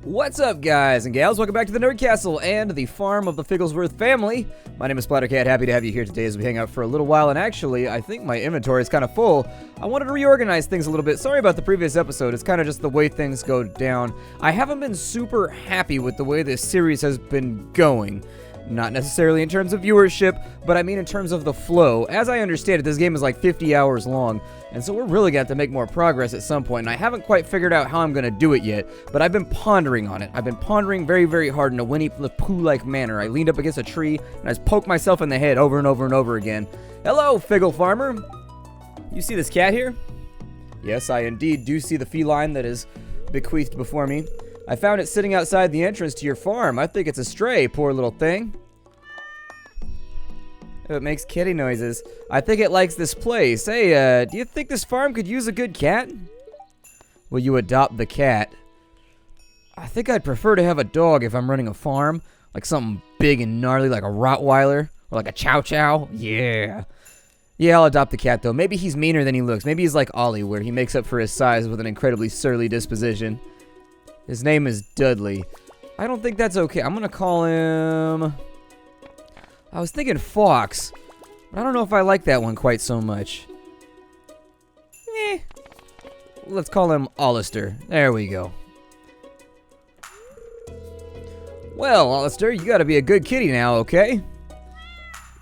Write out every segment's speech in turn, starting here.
What's up, guys and gals? Welcome back to the Nerd Castle and the farm of the Figglesworth family. My name is Splattercat. Happy to have you here today as we hang out for a little while. And actually, I think my inventory is kind of full. I wanted to reorganize things a little bit. Sorry about the previous episode. It's kind of just the way things go down. I haven't been super happy with the way this series has been going. Not necessarily in terms of viewership, but I mean in terms of the flow. As I understand it, this game is like 50 hours long, and so we're really going to have to make more progress at some point, and I haven't quite figured out how I'm going to do it yet, but I've been pondering on it. I've been pondering very, very hard in a Winnie the Pooh-like manner. I leaned up against a tree, and I just poked myself in the head over and over and over again. Hello, Figgle Farmer! You see this cat here? Yes, I indeed do see the feline that is bequeathed before me. I found it sitting outside the entrance to your farm. I think it's a stray, poor little thing. It makes kitty noises. I think it likes this place. Hey, do you think this farm could use a good cat? Will you adopt the cat? I think I'd prefer to have a dog if I'm running a farm. Like something big and gnarly like a Rottweiler. Or like a Chow Chow. Yeah. Yeah, I'll adopt the cat though. Maybe he's meaner than he looks. Maybe he's like Ollie, where he makes up for his size with an incredibly surly disposition. His name is Dudley. I don't think that's okay. I'm gonna call him... I was thinking Fox, but I don't know if I like that one quite so much. Let's call him Hollister. There we go. Well, Hollister, you gotta be a good kitty now, okay?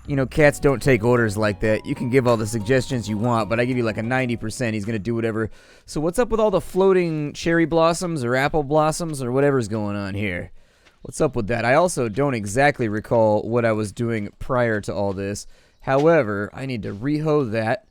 You know, cats don't take orders like that. You can give all the suggestions you want, but I give you like a 90%. He's gonna do whatever. So what's up with all the floating cherry blossoms or apple blossoms or whatever's going on here? What's up with that? I also don't exactly recall what I was doing prior to all this. However, I need to rehoe that.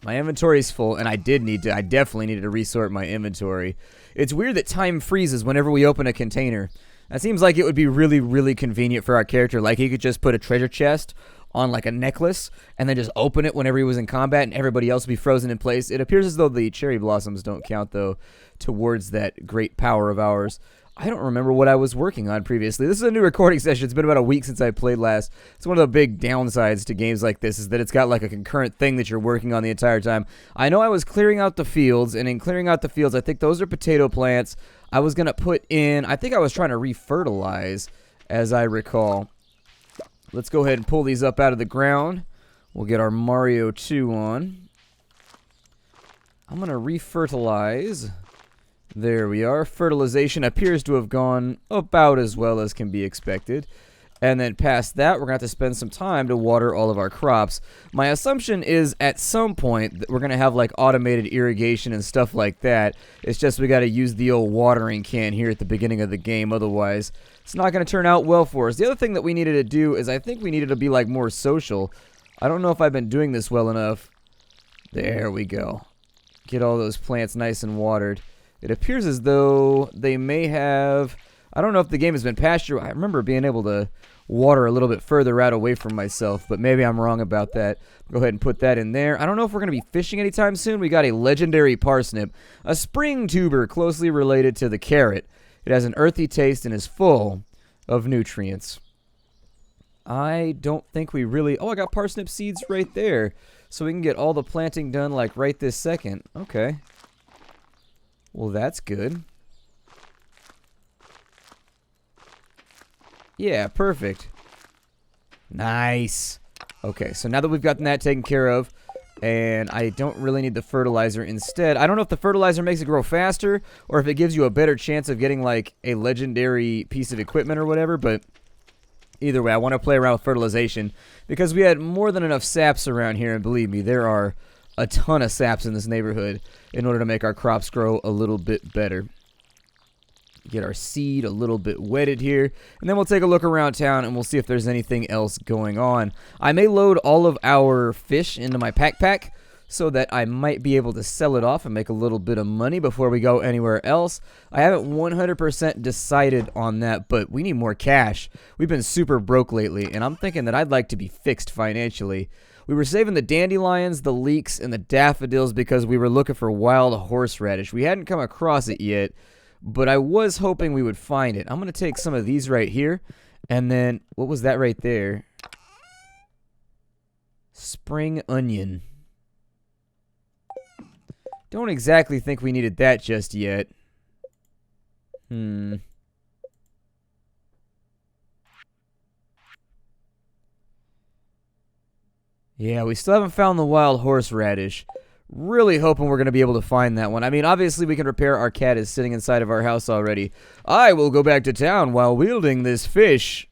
My inventory is full, and I definitely needed to resort my inventory. It's weird that time freezes whenever we open a container. That seems like it would be really, really convenient for our character. Like he could just put a treasure chest on like a necklace and then just open it whenever he was in combat and everybody else would be frozen in place. It appears as though the cherry blossoms don't count, though, towards that great power of ours. I don't remember what I was working on previously. This is a new recording session. It's been about a week since I played last. It's one of the big downsides to games like this is that it's got like a concurrent thing that you're working on the entire time. I know I was clearing out the fields, and in clearing out the fields, I think those are potato plants. I was going to put in, I think I was trying to refertilize, as I recall. Let's go ahead and pull these up out of the ground. We'll get our Mario 2 on. I'm going to refertilize. There we are. Fertilization appears to have gone about as well as can be expected. And then past that, we're going to have to spend some time to water all of our crops. My assumption is at some point that we're going to have like automated irrigation and stuff like that. It's just we got to use the old watering can here at the beginning of the game. Otherwise, it's not going to turn out well for us. The other thing that we needed to do is I think we needed to be like more social. I don't know if I've been doing this well enough. There we go. Get all those plants nice and watered. It appears as though they may have... I don't know if the game has been pastured. I remember being able to water a little bit further out away from myself, but maybe I'm wrong about that. Go ahead and put that in there. I don't know if we're going to be fishing anytime soon. We got a legendary parsnip, a spring tuber closely related to the carrot. It has an earthy taste and is full of nutrients. I don't think we really... Oh, I got parsnip seeds right there, so we can get all the planting done like right this second. Okay. Well, that's good. Yeah, perfect. Nice. Okay, so now that we've gotten that taken care of, and I don't really need the fertilizer instead. I don't know if the fertilizer makes it grow faster, or if it gives you a better chance of getting, like, a legendary piece of equipment or whatever, but either way, I want to play around with fertilization, because we had more than enough saps around here, and believe me, there are a ton of saps in this neighborhood in order to make our crops grow a little bit better. Get our seed a little bit wetted here, and then we'll take a look around town and we'll see if there's anything else going on. I may load all of our fish into my pack so that I might be able to sell it off and make a little bit of money before we go anywhere else. I haven't 100% decided on that, but we need more cash. We've been super broke lately, and I'm thinking that I'd like to be fixed financially. We were saving the dandelions, the leeks, and the daffodils because we were looking for wild horseradish. We hadn't come across it yet, but I was hoping we would find it. I'm going to take some of these right here, and then, what was that right there? Spring onion. Don't exactly think we needed that just yet. Yeah, we still haven't found the wild horseradish. Really hoping we're going to be able to find that one. I mean, obviously we can repair our cat is sitting inside of our house already. I will go back to town while wielding this fish.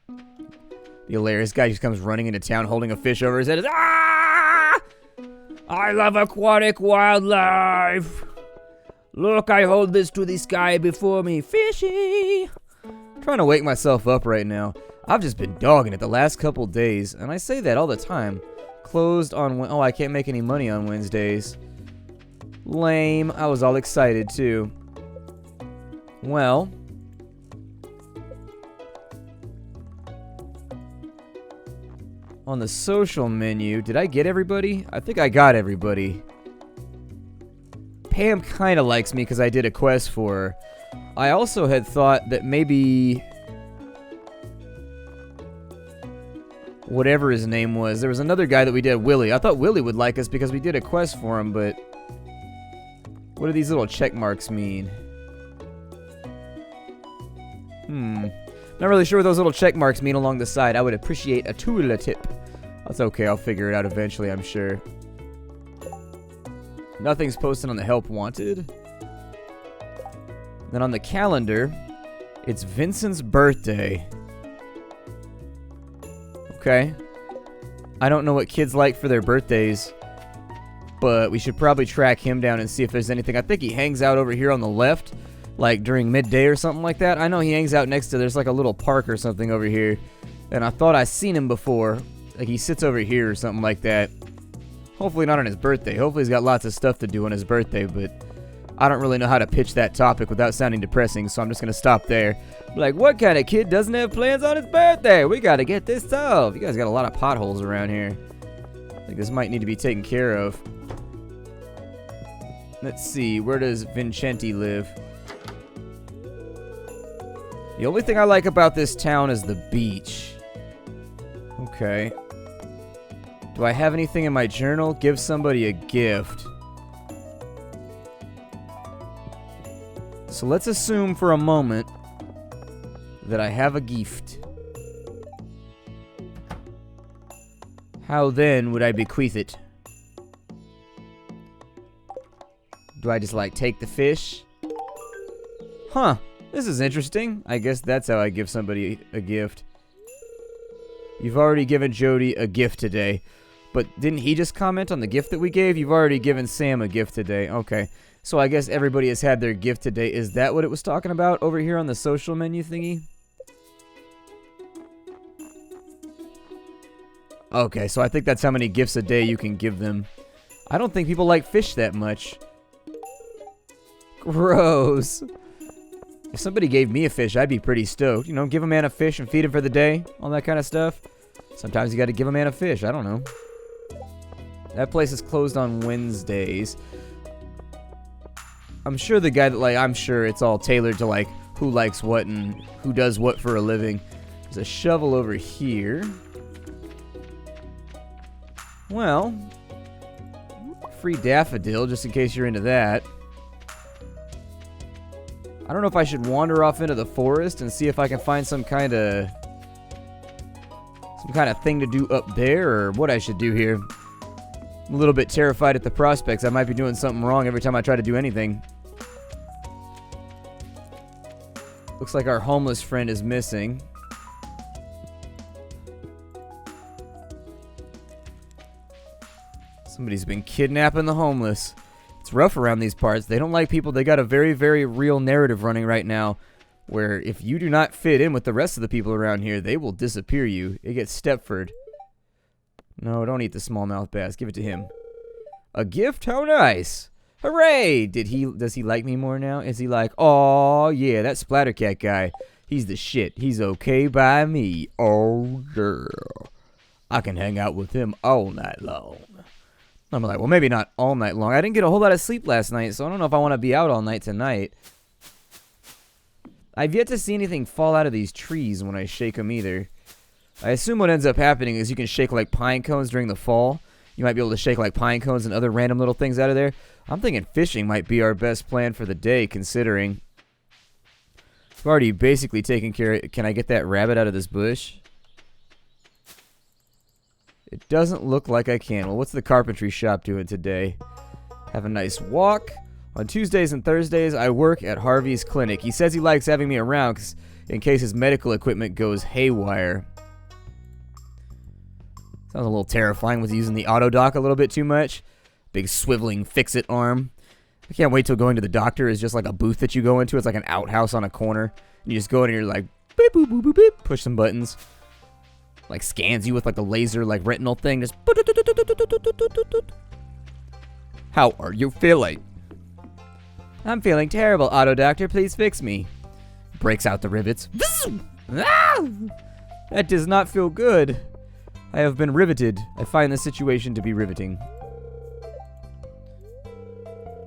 The hilarious guy just comes running into town holding a fish over his head. Ah! I love aquatic wildlife. Look, I hold this to the sky before me. Fishy. I'm trying to wake myself up right now. I've just been dogging it the last couple days, and I say that all the time. Closed on oh, I can't make any money on Wednesdays. Lame. I was all excited too. Well, on the social menu, did I get everybody? I think I got everybody. Pam kind of likes me because I did a quest for her. I also had thought that maybe whatever his name was, there was another guy that we did, Willie. I thought Willie would like us because we did a quest for him, but what do these little check marks mean? Not really sure what those little check marks mean along the side. I would appreciate a tooltip. That's okay, I'll figure it out eventually, I'm sure. Nothing's posted on the help wanted. Then on the calendar, it's Vincent's birthday. Okay. I don't know what kids like for their birthdays, but we should probably track him down and see if there's anything. I think he hangs out over here on the left, like during midday or something like that. I know he hangs out next to, there's like a little park or something over here, and I thought I seen him before. Like he sits over here or something like that. Hopefully not on his birthday. Hopefully he's got lots of stuff to do on his birthday, but I don't really know how to pitch that topic without sounding depressing, so I'm just going to stop there. Like, what kind of kid doesn't have plans on his birthday? We got to get this solved. You guys got a lot of potholes around here. I think this might need to be taken care of. Let's see, where does Vincenti live? The only thing I like about this town is the beach. Okay. Do I have anything in my journal? Give somebody a gift. So let's assume for a moment that I have a gift. How then would I bequeath it? Do I just like take the fish? Huh, this is interesting. I guess that's how I give somebody a gift. You've already given Jody a gift today. But didn't he just comment on the gift that we gave? You've already given Sam a gift today. Okay. So I guess everybody has had their gift today. Is that what it was talking about over here on the social menu thingy? Okay, so I think that's how many gifts a day you can give them. I don't think people like fish that much. Gross. If somebody gave me a fish, I'd be pretty stoked. You know, give a man a fish and feed him for the day. All that kind of stuff. Sometimes you got to give a man a fish. I don't know. That place is closed on Wednesdays. I'm sure the guy that, like, I'm sure it's all tailored to, like, who likes what and who does what for a living. There's a shovel over here. Well, free daffodil, just in case you're into that. I don't know if I should wander off into the forest and see if I can find some kind of thing to do up there, or what I should do here. I'm a little bit terrified at the prospects. I might be doing something wrong every time I try to do anything. Looks like our homeless friend is missing. Somebody's been kidnapping the homeless. It's rough around these parts. They don't like people. They got a very, very real narrative running right now where if you do not fit in with the rest of the people around here, they will disappear you. It gets Stepford. No, don't eat the smallmouth bass. Give it to him. A gift? How nice. Hooray! Does he like me more now? Is he like, oh yeah, that Splattercat guy, he's the shit. He's okay by me. Oh girl. I can hang out with him all night long. I'm like, well, maybe not all night long. I didn't get a whole lot of sleep last night, so I don't know if I want to be out all night tonight. I've yet to see anything fall out of these trees when I shake them either. I assume what ends up happening is you can shake like pine cones during the fall. You might be able to shake like pine cones and other random little things out of there. I'm thinking fishing might be our best plan for the day, considering. I've already basically taken care of... Can I get that rabbit out of this bush? It doesn't look like I can. Well, what's the carpentry shop doing today? Have a nice walk. On Tuesdays and Thursdays, I work at Harvey's clinic. He says he likes having me around in case his medical equipment goes haywire. Sounds a little terrifying with using the auto dock a little bit too much. Big swiveling fix-it arm. I can't wait till going to the doctor is just like a booth that you go into. It's like an outhouse on a corner. And you just go in and you're like, beep, boop, boop, boop, beep, push some buttons. Like scans you with like a laser like retinal thing. Just. How are you feeling? I'm feeling terrible, auto doctor. Please fix me. Breaks out the rivets. That does not feel good. I have been riveted. I find this situation to be riveting.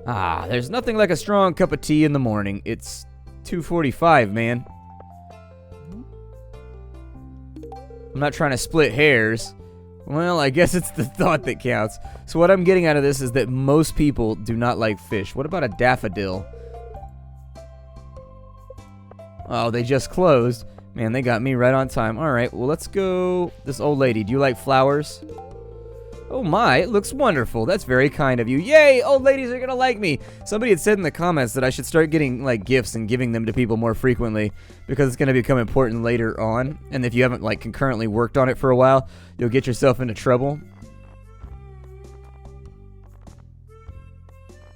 Ah, there's nothing like a strong cup of tea in the morning. It's 2:45, man. I'm not trying to split hairs. Well, I guess it's the thought that counts. So what I'm getting out of this is that most people do not like fish. What about a daffodil? Oh, they just closed. Man, they got me right on time. Alright, well, let's go... This old lady, do you like flowers? Oh my, it looks wonderful. That's very kind of you. Yay, old ladies are gonna like me. Somebody had said in the comments that I should start getting like gifts and giving them to people more frequently because it's gonna become important later on. And if you haven't like concurrently worked on it for a while, you'll get yourself into trouble.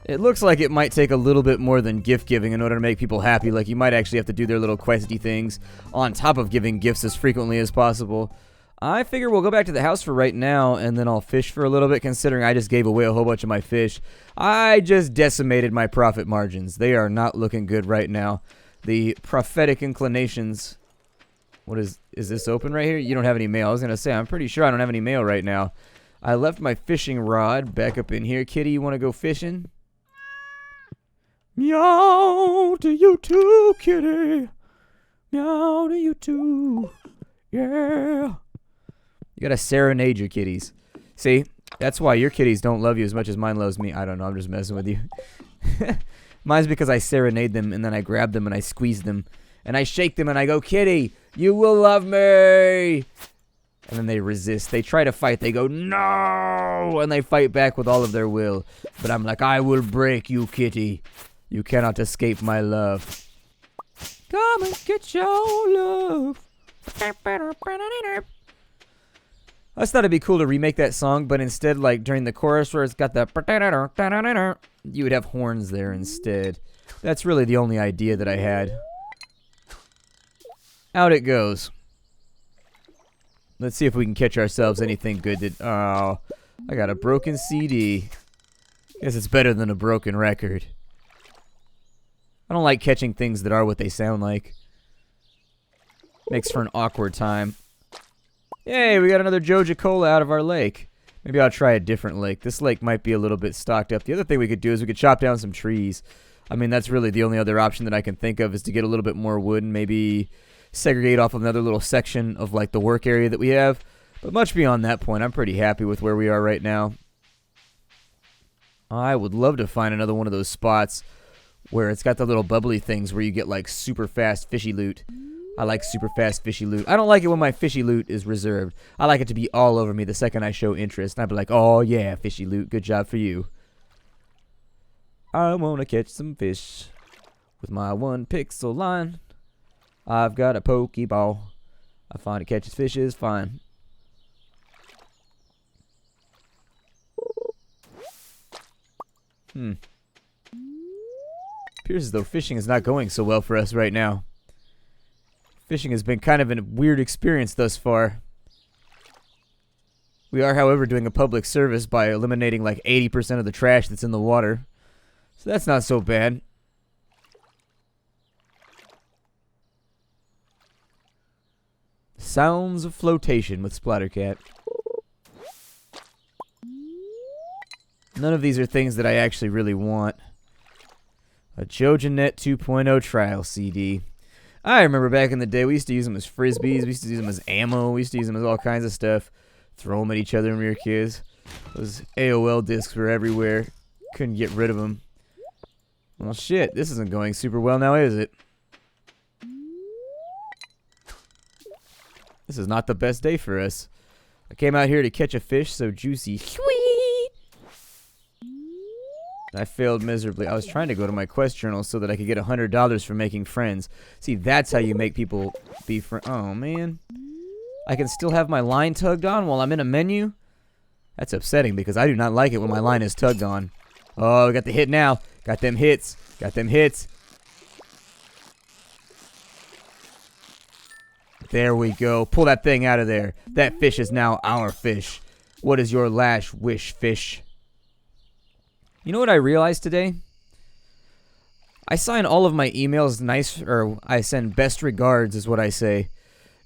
It looks like it might take a little bit more than gift giving in order to make people happy. Like you might actually have to do their little questy things on top of giving gifts as frequently as possible. I figure we'll go back to the house for right now, and then I'll fish for a little bit, considering I just gave away a whole bunch of my fish. I just decimated my profit margins. They are not looking good right now. The prophetic inclinations... What is this open right here? You don't have any mail. I was going to say, I'm pretty sure I don't have any mail right now. I left my fishing rod back up in here. Kitty, you want to go fishing? Meow to you too, kitty. Meow to you too. Yeah. You gotta serenade your kitties. See? That's why your kitties don't love you as much as mine loves me. I don't know, I'm just messing with you. Mine's because I serenade them, and then I grab them, and I squeeze them. And I shake them, and I go, Kitty, you will love me! And then they resist. They try to fight. They go, no! And they fight back with all of their will. But I'm like, I will break you, kitty. You cannot escape my love. Come and get your love. I just thought it'd be cool to remake that song, but instead, like, during the chorus where it's got the... You would have horns there instead. That's really the only idea that I had. Out it goes. Let's see if we can catch ourselves anything good that... Oh, I got a broken CD. Guess it's better than a broken record. I don't like catching things that are what they sound like. Makes for an awkward time. Yay, we got another Joja Cola out of our lake. Maybe I'll try a different lake. This lake might be a little bit stocked up. The other thing we could do is we could chop down some trees. I mean, that's really the only other option that I can think of is to get a little bit more wood and maybe segregate off of another little section of, like, the work area that we have. But much beyond that point, I'm pretty happy with where we are right now. I would love to find another one of those spots where it's got the little bubbly things where you get, like, super fast fishy loot. I like super fast fishy loot. I don't like it when my fishy loot is reserved. I like it to be all over me the second I show interest. And I'd be like, oh yeah, fishy loot, good job for you. I want to catch some fish with my 1 pixel line. I've got a pokeball. I find it catches fishes fine. Appears as though fishing is not going so well for us right now. Fishing has been kind of a weird experience thus far. We are, however, doing a public service by eliminating like 80% of the trash that's in the water. So that's not so bad. Sounds of flotation with Splattercat. None of these are things that I actually really want. A JojaNet 2.0 trial CD. I remember back in the day, we used to use them as frisbees, we used to use them as ammo, we used to use them as all kinds of stuff. Throw them at each other when we were kids. Those AOL discs were everywhere. Couldn't get rid of them. Well, shit, this isn't going super well now, is it? This is not the best day for us. I came out here to catch a fish so juicy. Sweet! I failed miserably. I was trying to go to my quest journal so that I could get $100 for making friends. See, that's how you make people be friends. Oh, man. I can still have my line tugged on while I'm in a menu? That's upsetting because I do not like it when my line is tugged on. Oh, we got the hit now. Got them hits. Got them hits. There we go. Pull that thing out of there. That fish is now our fish. What is your last wish, fish? You know what I realized today? I sign all of my emails nice, or I send best regards is what I say.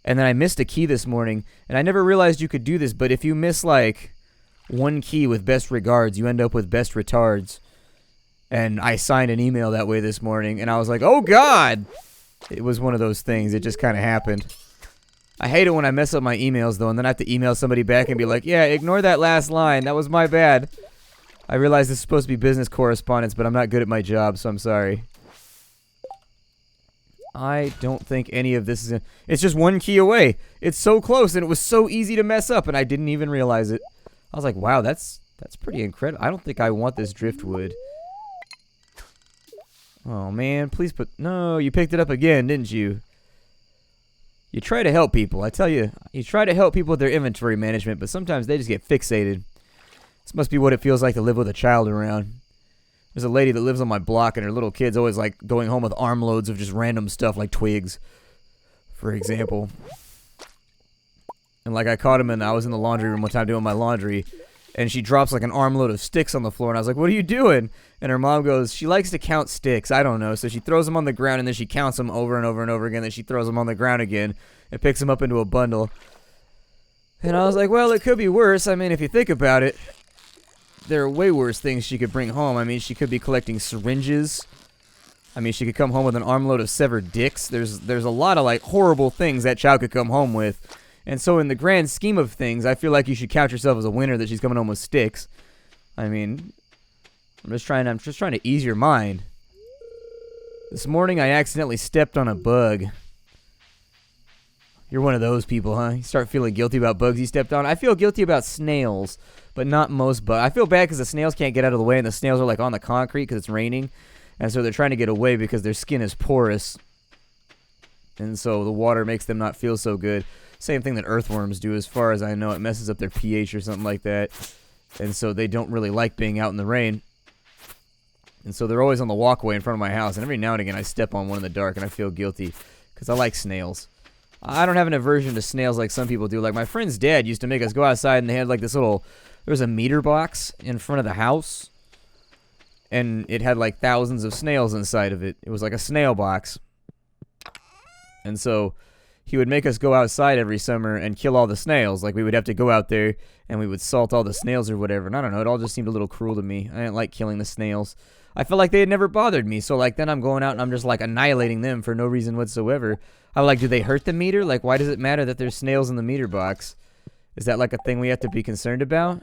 And then I missed a key this morning, and I never realized you could do this, but if you miss like one key with best regards, you end up with best retards. And I signed an email that way this morning, and I was like, oh God! It was one of those things. It just kind of happened. I hate it when I mess up my emails, though, and then I have to email somebody back and be like, yeah, ignore that last line. That was my bad. I realize this is supposed to be business correspondence, but I'm not good at my job, so I'm sorry. I don't think any of this is... It's just one key away. It's so close, and it was so easy to mess up, and I didn't even realize it. I was like, wow, that's pretty incredible. I don't think I want this driftwood. Oh, man, please put... No, you picked it up again, didn't you? You try to help people. I tell you, you try to help people with their inventory management, but sometimes they just get fixated. This must be what it feels like to live with a child around. There's a lady that lives on my block, and her little kid's always, like, going home with armloads of just random stuff, like twigs, for example. And, like, I caught him, and I was in the laundry room one time doing my laundry, and she drops, like, an armload of sticks on the floor, and I was like, what are you doing? And her mom goes, she likes to count sticks. I don't know. So she throws them on the ground, and then she counts them over and over and over again. Then she throws them on the ground again and picks them up into a bundle. And I was like, well, it could be worse. I mean, if you think about it, there are way worse things she could bring home. I mean, she could be collecting syringes. I mean, she could come home with an armload of severed dicks. There's a lot of, like, horrible things that child could come home with. And so in the grand scheme of things, I feel like you should count yourself as a winner that she's coming home with sticks. I mean... I'm just trying to ease your mind. This morning I accidentally stepped on a bug. You're one of those people, huh? You start feeling guilty about bugs you stepped on. I feel guilty about snails, but not most bugs. I feel bad because the snails can't get out of the way, and the snails are like on the concrete because it's raining, and so they're trying to get away because their skin is porous, and so the water makes them not feel so good. Same thing that earthworms do, as far as I know. It messes up their pH or something like that, and so they don't really like being out in the rain. And so they're always on the walkway in front of my house, and every now and again I step on one in the dark and I feel guilty because I like snails. I don't have an aversion to snails like some people do. Like my friend's dad used to make us go outside, and they had like this little, there was a meter box in front of the house, and it had like thousands of snails inside of it. It was like a snail box. And so he would make us go outside every summer and kill all the snails. Like we would have to go out there and we would salt all the snails or whatever. And I don't know, it all just seemed a little cruel to me. I didn't like killing the snails. I felt like they had never bothered me, so like then I'm going out and I'm just like annihilating them for no reason whatsoever. I'm like, do they hurt the meter? Like, why does it matter that there's snails in the meter box? Is that like a thing we have to be concerned about?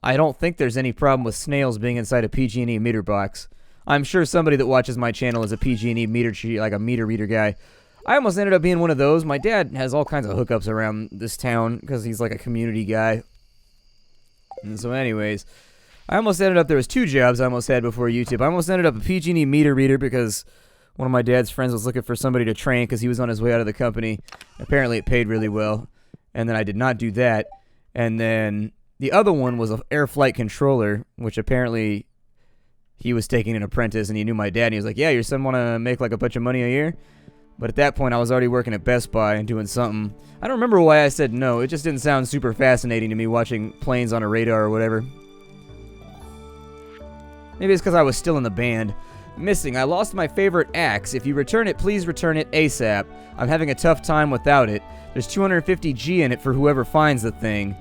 I don't think there's any problem with snails being inside a PG&E meter box. I'm sure somebody that watches my channel is a PG&E meter, like a meter reader guy. I almost ended up being one of those. My dad has all kinds of hookups around this town because he's like a community guy. And so anyways, I almost ended up, there was two jobs I almost had before YouTube. I almost ended up a PG&E meter reader because one of my dad's friends was looking for somebody to train because he was on his way out of the company. Apparently it paid really well. And then I did not do that. And then the other one was an air flight controller, which apparently he was taking an apprentice, and he knew my dad, and he was like, yeah, your son want to make like a bunch of money a year? But at that point, I was already working at Best Buy and doing something. I don't remember why I said no. It just didn't sound super fascinating to me watching planes on a radar or whatever. Maybe it's because I was still in the band. Missing. I lost my favorite axe. If you return it, please return it ASAP. I'm having a tough time without it. There's 250 G in it for whoever finds the thing.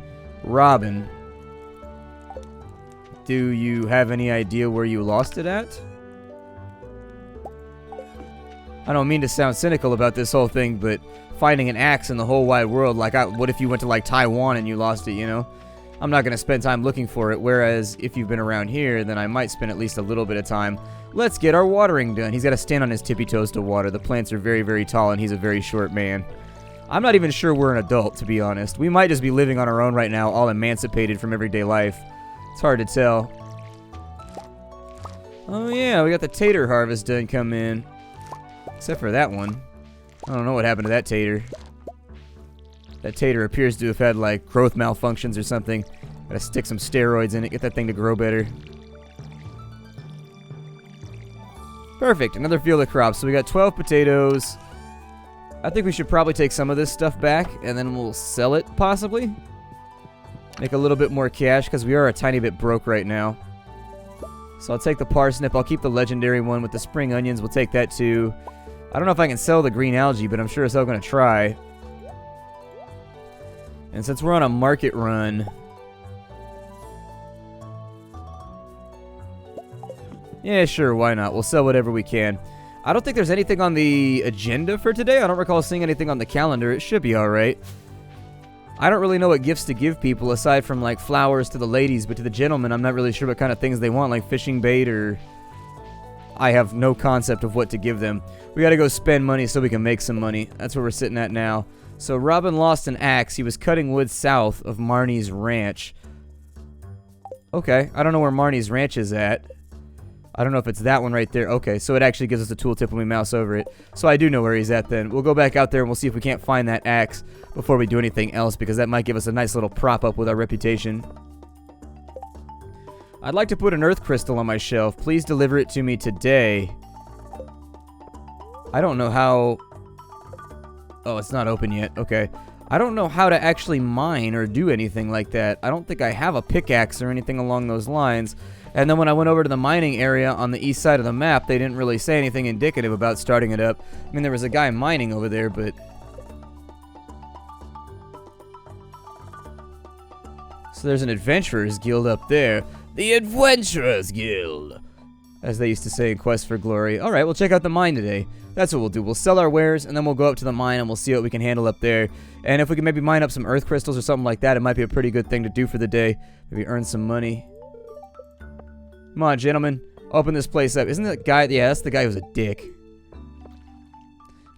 Robin. Do you have any idea where you lost it at? I don't mean to sound cynical about this whole thing, but finding an axe in the whole wide world, like, what if you went to, like, Taiwan and you lost it, you know? I'm not going to spend time looking for it, whereas if you've been around here, then I might spend at least a little bit of time. Let's get our watering done. He's got to stand on his tippy toes to water. The plants are very, very tall, and he's a very short man. I'm not even sure we're an adult, to be honest. We might just be living on our own right now, all emancipated from everyday life. It's hard to tell. Oh yeah, we got the tater harvest done come in. Except for that one. I don't know what happened to that tater. That tater appears to have had, like, growth malfunctions or something. Gotta stick some steroids in it, get that thing to grow better. Perfect, another field of crops. So we got 12 potatoes. I think we should probably take some of this stuff back, and then we'll sell it, possibly. Make a little bit more cash, because we are a tiny bit broke right now. So I'll take the parsnip. I'll keep the legendary one with the spring onions. We'll take that, too. I don't know if I can sell the green algae, but I'm sure as hell going to try. And since we're on a market run... yeah, sure, why not? We'll sell whatever we can. I don't think there's anything on the agenda for today. I don't recall seeing anything on the calendar. It should be alright. I don't really know what gifts to give people aside from, like, flowers to the ladies, but to the gentlemen, I'm not really sure what kind of things they want, like fishing bait or... I have no concept of what to give them. We gotta go spend money so we can make some money. That's where we're sitting at now. So Robin lost an axe. He was cutting wood south of Marnie's ranch. Okay, I don't know where Marnie's ranch is at. I don't know if it's that one right there. Okay, so it actually gives us a tooltip when we mouse over it. So I do know where he's at then. We'll go back out there and we'll see if we can't find that axe before we do anything else, because that might give us a nice little prop up with our reputation. I'd like to put an earth crystal on my shelf. Please deliver it to me today. I don't know how... oh, it's not open yet. Okay. I don't know how to actually mine or do anything like that. I don't think I have a pickaxe or anything along those lines. And then when I went over to the mining area on the east side of the map, they didn't really say anything indicative about starting it up. I mean, there was a guy mining over there, but... so there's an adventurers guild up there. The Adventurers Guild! As they used to say in Quest for Glory. Alright, we'll check out the mine today. That's what we'll do. We'll sell our wares, and then we'll go up to the mine, and we'll see what we can handle up there. And if we can maybe mine up some earth crystals or something like that, it might be a pretty good thing to do for the day. Maybe earn some money. Come on, gentlemen. Open this place up. Isn't that guy... yeah, that's the guy who's a dick.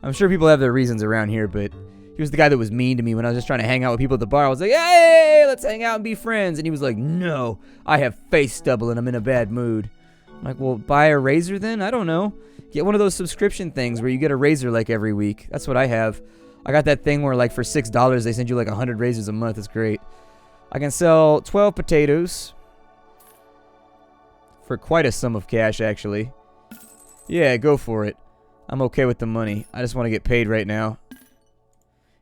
I'm sure people have their reasons around here, but... he was the guy that was mean to me when I was just trying to hang out with people at the bar. I was like, hey, let's hang out and be friends. And he was like, no, I have face stubble and I'm in a bad mood. I'm like, well, buy a razor then? I don't know. Get one of those subscription things where you get a razor like every week. That's what I have. I got that thing where like for $6 they send you like 100 razors a month. It's great. I can sell 12 potatoes for quite a sum of cash, actually. Yeah, go for it. I'm okay with the money. I just want to get paid right now.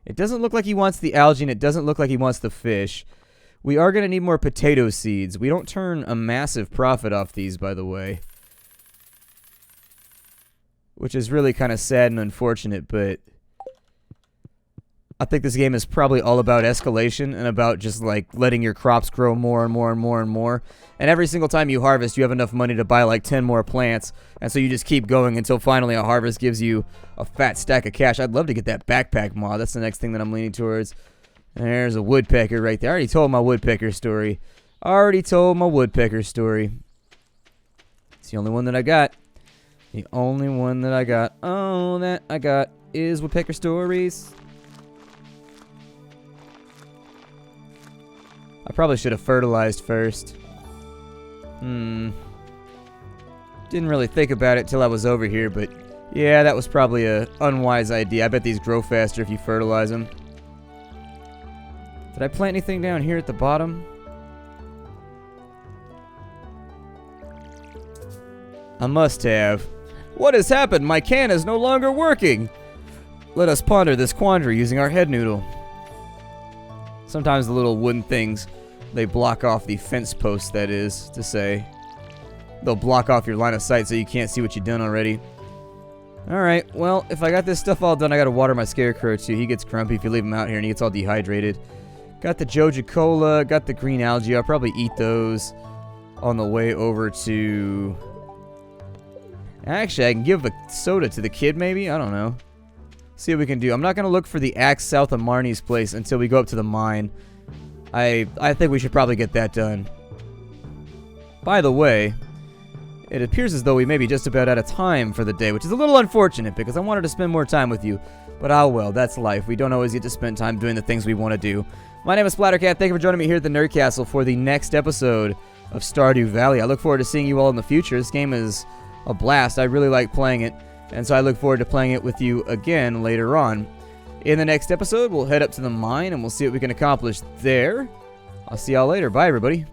It doesn't look like he wants the algae, and it doesn't look like he wants the fish. We are going to need more potato seeds. We don't turn a massive profit off these, by the way. Which is really kind of sad and unfortunate, but... I think this game is probably all about escalation and about just, like, letting your crops grow more and more and more and more. And every single time you harvest, you have enough money to buy, like, 10 more plants. And so you just keep going until finally a harvest gives you a fat stack of cash. I'd love to get that backpack mod. That's the next thing that I'm leaning towards. And there's a woodpecker right there. I already told my woodpecker story. It's the only one that I got. The only one that I got. All that I got is woodpecker stories. I probably should have fertilized first. Didn't really think about it till I was over here, but yeah, that was probably a unwise idea. I bet these grow faster if you fertilize them. Did I plant anything down here at the bottom? I must have. What has happened? My can is no longer working. Let us ponder this quandary using our head noodle. Sometimes the little wooden things, they block off the fence posts, that is to say. They'll block off your line of sight so you can't see what you've done already. Alright, well, if I got this stuff all done, I gotta water my scarecrow too. He gets grumpy if you leave him out here and he gets all dehydrated. Got the Joja Cola, got the green algae. I'll probably eat those on the way over to... actually, I can give the soda to the kid maybe? I don't know. See what we can do. I'm not going to look for the axe south of Marnie's place until we go up to the mine. I think we should probably get that done. By the way, it appears as though we may be just about out of time for the day, which is a little unfortunate because I wanted to spend more time with you. But oh well, that's life. We don't always get to spend time doing the things we want to do. My name is Splattercat. Thank you for joining me here at the Nerd Castle for the next episode of Stardew Valley. I look forward to seeing you all in the future. This game is a blast. I really like playing it, and so I look forward to playing it with you again later on. In the next episode, we'll head up to the mine, and we'll see what we can accomplish there. I'll see y'all later. Bye, everybody.